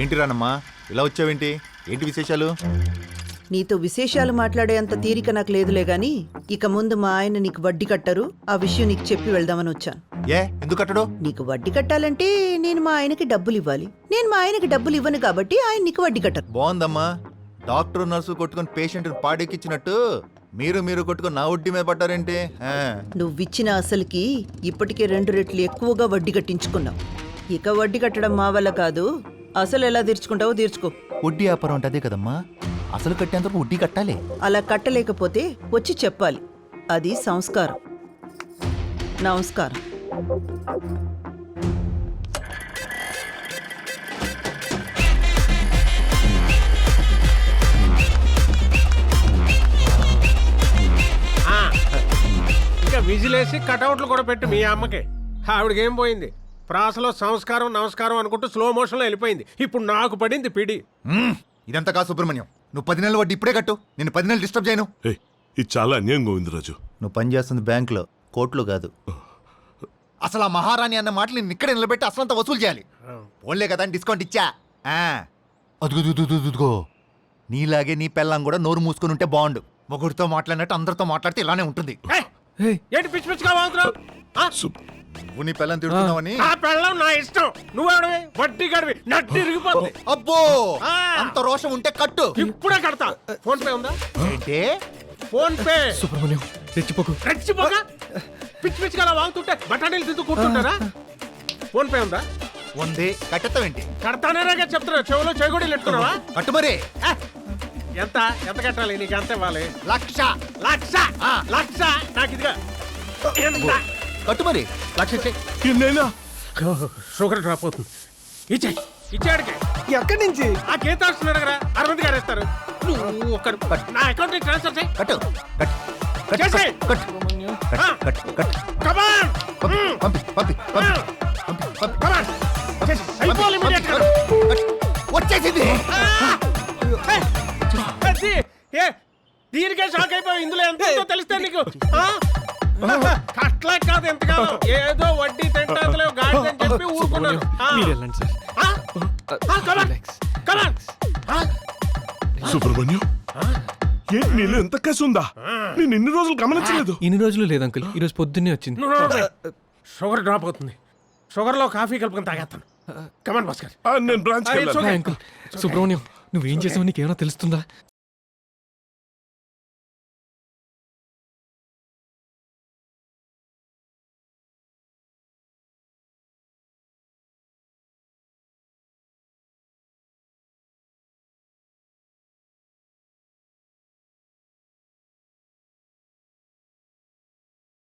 ఏంటి రానమ్మా ఇలా వచ్చావేంటి? ఏంటి విశేషాలు? నీతో విశేషాలు మాట్లాడేంత తీరిక నాకు లేదులే గాని ఇక ముందు మా ఆయన నీకు వడ్డీ కట్టరు, ఆ విషయం నీకు చెప్పి వెళ్దామని వచ్చాను. ఏ ఎందుకు కట్టడు? నీకు వడ్డీ కట్టాలంటే నేను మా ఆయనకి డబ్బులు ఇవ్వాలి. నేను మా ఆయనకి డబ్బులు ఇవ్వను కాబట్టి ఆయన నీకు వడ్డీ కట్టరు. బాగుందమ్మా. డాక్టర్ నర్సు కొట్టుకుని పేషెంట్ పాడెక్కిచ్చినట్టు మీరు కొట్టుకుని నా వడ్డీ మీద పడ్డారేంటి? నువ్విచ్చిన అసలుకి ఇప్పటికే 2 రెట్లు ఎక్కువగా వడ్డీ కట్టించుకున్నావు. ఇక వడ్డీ కట్టడం మా వల్ల కాదు. అసలు ఎలా తీర్చుకుంటావో తీర్చుకో. వడ్డీ వ్యాపారం అంటే అదే కదమ్మా, అసలు కట్టేంతకు వడ్డీ కట్టాలి. అలా కట్టలేకపోతే వచ్చి చెప్పాలి. అది సంస్కారం. నమస్కారం. ఇంకా విజిలేసి కటౌట్లు కూడా పెట్టి మీ అమ్మకి. ఆవిడకేం పోయింది? ప్రాసలో సంస్కారం నమస్కారం అనుకుంటూ స్లో మోషన్లో వెళ్ళిపోయింది. ఇప్పుడు నాకు పడింది పిడి. ఇదంతా కాదు సుబ్రహ్మణ్యం. నువ్వు 10 నెలల వడ్డీ ఇప్పుడే కట్టు. నేను 10 నెలలు డిస్టర్బ్ చేయను. ఇది చాలా అన్యాయం గోవిందరాజు. నువ్వు పనిచేస్తుంది బ్యాంకులో, కోర్టులో కాదు. అసలు ఆ మహారాణి అన్న మాటలు నేను ఇక్కడే నిలబెట్టి అసలంతా వసూలు చేయాలి. ఓన్లే కదా అని డిస్కౌంట్ ఇచ్చా. అదుగో నీలాగే నీ పెళ్ళం కూడా నోరు మూసుకొని ఉంటే బాగుండు. మొగుడితో మాట్లాడినట్టు అందరితో మాట్లాడితే ఇలానే ఉంటుంది. ఏంటి పిచ్చి పిచ్చిగా వాగుతున్నావు? నువ్వు నీ పెళ్ళం తిడుతున్నావని. ఆ పెళ్ళం నా ఇష్టం. నువ్వెవడివి? వడ్డీ గడివి నడ్డి ఇరిగిపోతుంది. అబ్బో అంత రోషం ఉంటే కట్టు. ఇప్పుడే కడతా. ఫోన్ పే ఉందా? ఏంటే? ఫోన్ పే. సుబ్రహ్మణ్యం రెచ్చిపోకు. రెచ్చిపోక పిచ్చి పిచ్చిగా అలా వాగుతుంటే బఠానీలు తింటూ కూర్చుంటారా? ఫోన్ పే ఉందా? ఉంది. కట్టెత్తావేంటి? కడతానే చెప్తున్నా. చెవులో చెవిగొడీలు ఎట్టుకున్నావా? కట్టు మరి. ఎంత ఎంత కట్టాలి? నీకు ఎంత ఇవ్వాలి? 1,00,000. లక్ష. లక్ష నాకు ఇదిగా. ఎంత? కట్టు మరి. 1,00,000 ఇచ్చేయ్. నేనా షుగర్ డ్రాప్ అవుతుంది. ఇచ్చాడికి ఎక్కడి నుంచి? ఆ గీత వస్తున్నాడు కదా, అరవింద్ గారు ఇస్తారు. నువ్వు ఒక్కరు నా అకౌంట్ ట్రాన్స్ఫర్ చేయి. కట్టు. కట్టు. కట్టు. చేసేయ్. కట్టు. కట్టు. కట్టు. Come on. పంపి. Come on. అయిపోవాలి immediate గా. వచ్చేసింది. దీనికే షాక్ అయిపోయి. ఇందులో ఎంత ఉందో తెలిస్తే నీకు అట్లా కాదు. ఎంత కాదు, ఏదో వడ్డీ తింటాదులే గాడిదని చెప్పి ఊరుకున్నాను. మీరు వెళ్ళండి సార్. సుబ్రహ్మణ్యం, ఏంటి నీళ్ళు ఎంత కసి ఉందా? నేను ఇన్ని రోజులు గమనించలేదు. ఇన్ని రోజులు లేదు అంకుల్, ఈ రోజు పొద్దున్నే వచ్చింది. షుగర్ డ్రాప్ అవుతుంది. షుగర్ లో కాఫీ కలుపుకొని తాగేస్తాను. కమాన్ భాస్కర్. నేను బ్రాంచ్ అంకుల్ సుబ్రహ్మణ్యం, నువ్వేం చేసావు నీకేమైనా తెలుస్తుందా?